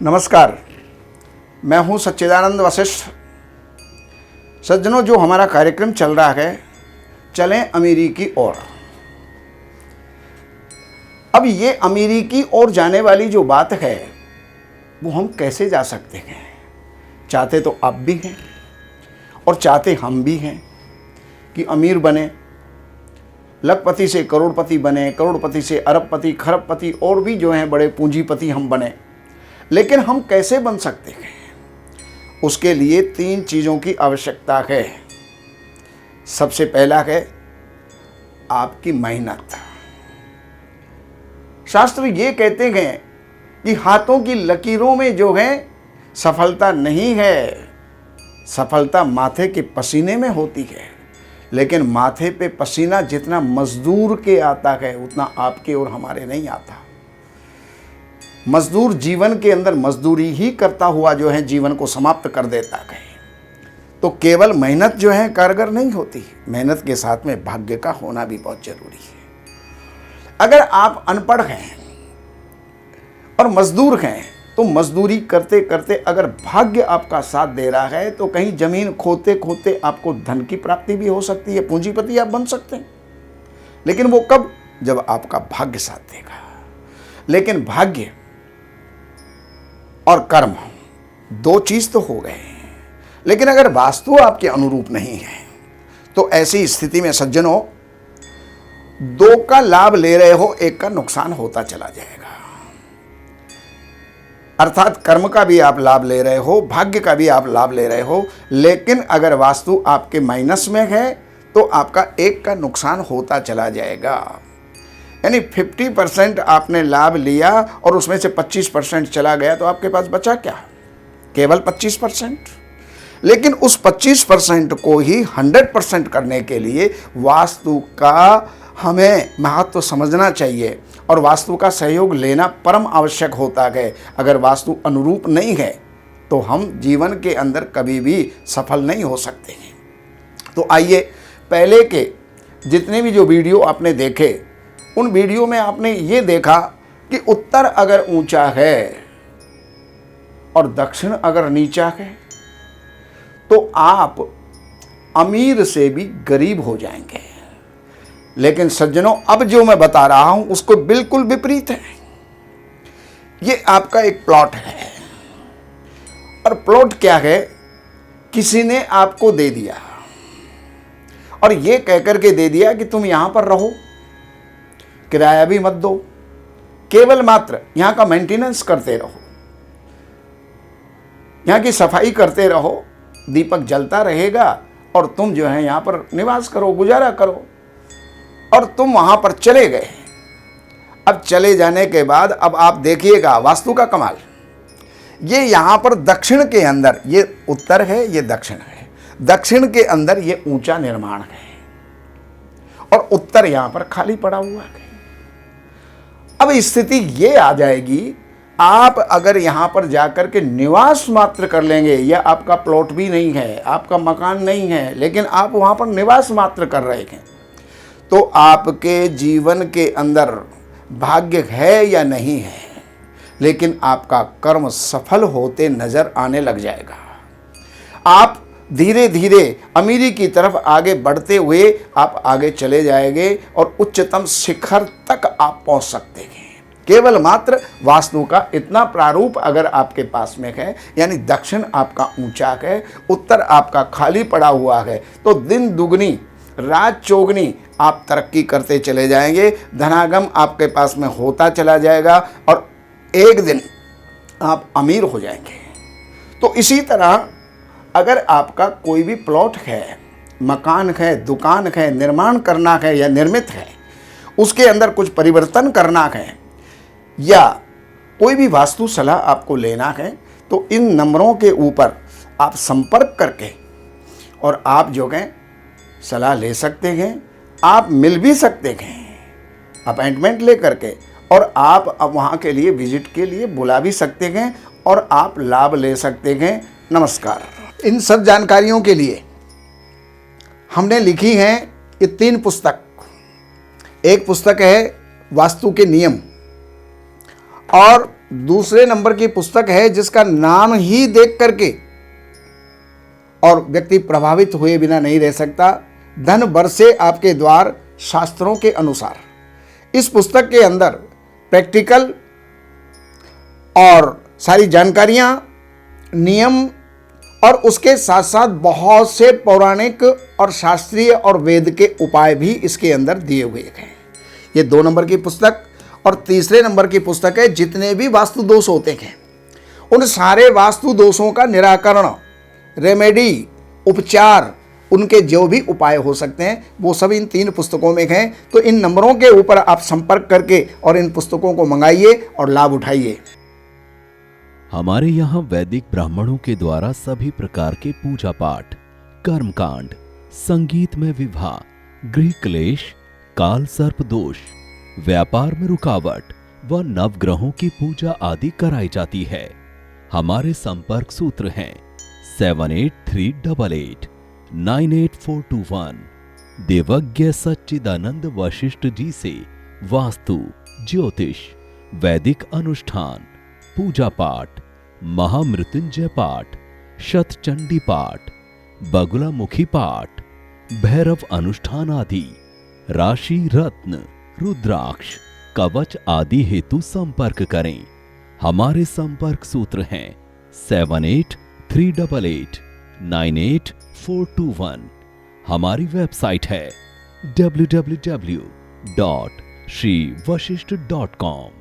नमस्कार, मैं हूं सच्चिदानंद वशिष्ठ। सज्जनों, जो हमारा कार्यक्रम चल रहा है चलें अमीरी की ओर। अब ये अमीरी की ओर जाने वाली जो बात है वो हम कैसे जा सकते हैं? चाहते तो आप भी हैं और चाहते हम भी हैं कि अमीर बने, लखपति से करोड़पति बने, करोड़पति से अरबपति, खरबपति और भी जो हैं बड़े पूंजीपति हम बने। लेकिन हम कैसे बन सकते हैं? उसके लिए 3 चीज़ों की आवश्यकता है। सबसे पहला है आपकी मेहनत। शास्त्र ये कहते हैं कि हाथों की लकीरों में जो है सफलता नहीं है, सफलता माथे के पसीने में होती है। लेकिन माथे पे पसीना जितना मजदूर के आता है उतना आपके और हमारे नहीं आता। मजदूर जीवन के अंदर मजदूरी ही करता हुआ जो है जीवन को समाप्त कर देता है। तो केवल मेहनत जो है कारगर नहीं होती, मेहनत के साथ में भाग्य का होना भी बहुत जरूरी है। अगर आप अनपढ़ हैं और मजदूर हैं तो मजदूरी करते करते अगर भाग्य आपका साथ दे रहा है तो कहीं जमीन खोते खोते आपको धन की प्राप्ति भी हो सकती है, पूंजीपति आप बन सकते हैं। लेकिन वो कब? जब आपका भाग्य साथ देगा। लेकिन भाग्य और कर्म 2 चीज तो हो गए, लेकिन अगर वास्तु आपके अनुरूप नहीं है तो ऐसी स्थिति में सज्जनों 2 का लाभ ले रहे हो, 1 का नुकसान होता चला जाएगा। अर्थात कर्म का भी आप लाभ ले रहे हो, भाग्य का भी आप लाभ ले रहे हो, लेकिन अगर वास्तु आपके माइनस में है तो आपका 1 का नुकसान होता चला जाएगा। यानी 50% आपने लाभ लिया और उसमें से 25% चला गया तो आपके पास बचा क्या? केवल 25%। लेकिन उस 25% को ही 100% करने के लिए वास्तु का हमें महत्व समझना चाहिए और वास्तु का सहयोग लेना परम आवश्यक होता है। अगर वास्तु अनुरूप नहीं है तो हम जीवन के अंदर कभी भी सफल नहीं हो सकते हैं। तो आइए, पहले के जितने भी जो वीडियो आपने देखे उन वीडियो में आपने ये देखा कि उत्तर अगर ऊंचा है और दक्षिण अगर नीचा है तो आप अमीर से भी गरीब हो जाएंगे। लेकिन सज्जनों, अब जो मैं बता रहा हूं उसको बिल्कुल विपरीत है। ये आपका एक प्लॉट है और प्लॉट क्या है? किसी ने आपको दे दिया और ये कहकर के दे दिया कि तुम यहां पर रहो, किराया भी मत दो, केवल मात्र यहां का मेंटेनेंस करते रहो, यहां की सफाई करते रहो, दीपक जलता रहेगा और तुम जो है यहां पर निवास करो, गुजारा करो। और तुम वहां पर चले गए। अब चले जाने के बाद अब आप देखिएगा वास्तु का कमाल। ये यहां पर दक्षिण के अंदर, ये उत्तर है, ये दक्षिण है, दक्षिण के अंदर ये ऊंचा निर्माण है और उत्तर यहां पर खाली पड़ा हुआ है। अब स्थिति ये आ जाएगी, आप अगर यहां पर जाकर के निवास मात्र कर लेंगे, या आपका प्लॉट भी नहीं है, आपका मकान नहीं है, लेकिन आप वहां पर निवास मात्र कर रहे हैं, तो आपके जीवन के अंदर भाग्य है या नहीं है, लेकिन आपका कर्म सफल होते नजर आने लग जाएगा। आप धीरे धीरे अमीरी की तरफ आगे बढ़ते हुए आप आगे चले जाएंगे और उच्चतम शिखर तक आप पहुंच सकते हैं। केवल मात्र वास्तु का इतना प्रारूप अगर आपके पास में है, यानी दक्षिण आपका ऊंचा है, उत्तर आपका खाली पड़ा हुआ है, तो दिन दुगनी रात चौगनी आप तरक्की करते चले जाएंगे, धनागम आपके पास में होता चला जाएगा और एक दिन आप अमीर हो जाएंगे। तो इसी तरह अगर आपका कोई भी प्लॉट है, मकान है, दुकान है, निर्माण करना है या निर्मित है, उसके अंदर कुछ परिवर्तन करना है या कोई भी वास्तु सलाह आपको लेना है, तो इन नंबरों के ऊपर आप संपर्क करके और आप जो है सलाह ले सकते हैं। आप मिल भी सकते हैं अपॉइंटमेंट ले करके, और आप अब वहाँ के लिए विजिट के लिए बुला भी सकते हैं और आप लाभ ले सकते हैं। नमस्कार। इन सब जानकारियों के लिए हमने लिखी हैं ये 3 पुस्तक। एक पुस्तक है वास्तु के नियम और दूसरे नंबर की पुस्तक है जिसका नाम ही देख करके और व्यक्ति प्रभावित हुए बिना नहीं रह सकता, धन बरसे आपके द्वार शास्त्रों के अनुसार। इस पुस्तक के अंदर प्रैक्टिकल और सारी जानकारियां, नियम और उसके साथ साथ बहुत से पौराणिक और शास्त्रीय और वेद के उपाय भी इसके अंदर दिए हुए हैं। ये 2 नंबर की पुस्तक। और तीसरे नंबर की पुस्तक है जितने भी वास्तु दोष होते हैं उन सारे वास्तु दोषों का निराकरण, रेमेडी, उपचार, उनके जो भी उपाय हो सकते हैं वो सब इन 3 पुस्तकों में हैं। तो इन नंबरों के ऊपर आप संपर्क करके और इन पुस्तकों को मंगाइए और लाभ उठाइए। हमारे यहाँ वैदिक ब्राह्मणों के द्वारा सभी प्रकार के पूजा पाठ, कर्मकांड, संगीत में विवाह, गृह क्लेश, काल सर्प दोष, व्यापार में रुकावट व नवग्रहों की पूजा आदि कराई जाती है। हमारे संपर्क सूत्र हैं 7838898421। देवज्ञ सच्चिदानंद वशिष्ठ जी से वास्तु, ज्योतिष, वैदिक अनुष्ठान, पूजा पाठ, महामृत्युंजय पाठ, शतचंडी पाठ, बगुलामुखी पाठ, भैरव अनुष्ठान आदि, राशि रत्न, रुद्राक्ष, कवच आदि हेतु संपर्क करें। हमारे संपर्क सूत्र हैं 7838898421। हमारी वेबसाइट है www.shrivashishth.com।